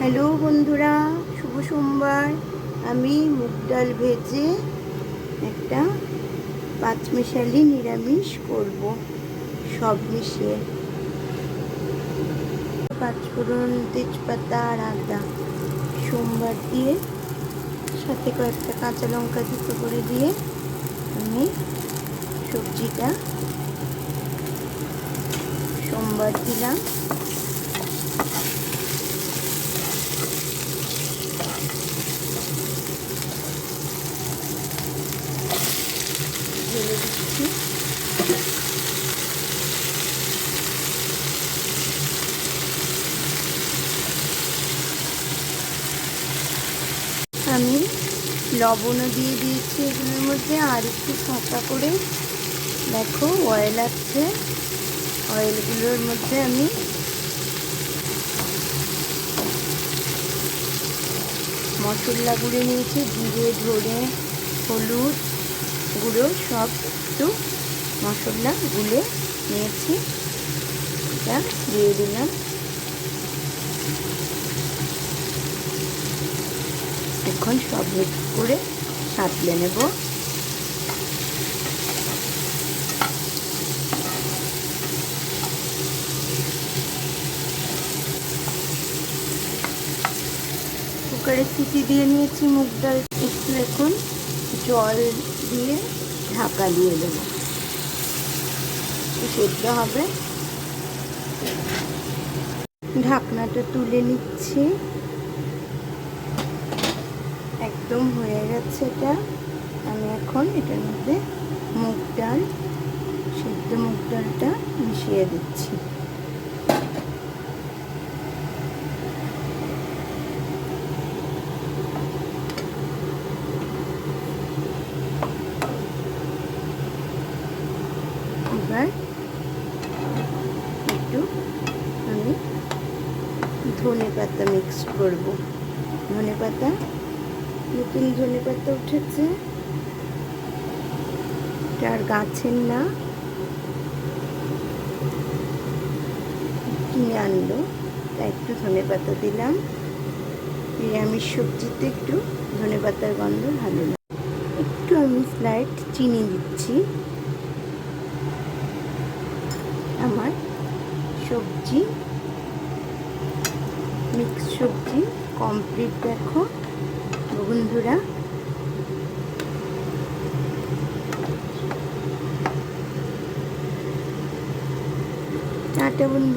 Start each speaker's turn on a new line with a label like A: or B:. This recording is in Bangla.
A: হ্যালো বন্ধুরা, শুভ সোমবার। আমি মুগ ডাল ভেজে একটা পাঁচমিশালি নিরামিষ করব, সব মিশিয়ে। পাঁচফোড়ন, তেজপাতা আর আদা সোমবার দিয়ে, সাথে কয়েকটা কাঁচা লঙ্কা দুটো করে দিয়ে আমি সবজিটা সোমবার দিলাম। ঢেলে দিচ্ছি। আমি লবণও দিয়ে দিয়েছি এগুলোর মধ্যে, আর একটু ফাঁকা করে দেখো অয়েল আছে, অয়েলগুলোর মধ্যে আমি মশলা গুঁড়ে নিয়েছি, জিরে, ধনে, হলুদ গুঁড়ো সব একটু মশলা গুলে নিয়েছি, এটা দিয়ে দিলাম। এখন সব মিক্স করে সাঁতলে নেব। কুকারে সিটি দিয়ে নিয়েছি মুগ ডাল, একটু এখন জল দিয়ে ঢাকা দিয়ে দেবো, সেদ্ধ হবে। ঢাকনাটা তুলে নিচ্ছি, একদম হয়ে গেছে এটা। আমি এখন এটার মধ্যে মুগ ডাল, সেদ্ধ মুগ ডালটা মিশিয়ে দিচ্ছি। এবার একটু আমি ধনে পাতা মিক্স করব। ধনে পাতা, নতুন ধনে পাতা উঠেছে, তার গাছের না, কিনে আনলো, তাই একটু ধনে পাতা দিলাম। নিরামিষ সবজিতে একটু ধনে পাতার গন্ধ ভালো লাগে। একটু আমি স্লাইড চিনি দিচ্ছি। আমার সবজি, মিক্স সবজি কমপ্লিট। দেখো বন্ধুরা, টাটা বন্ধু।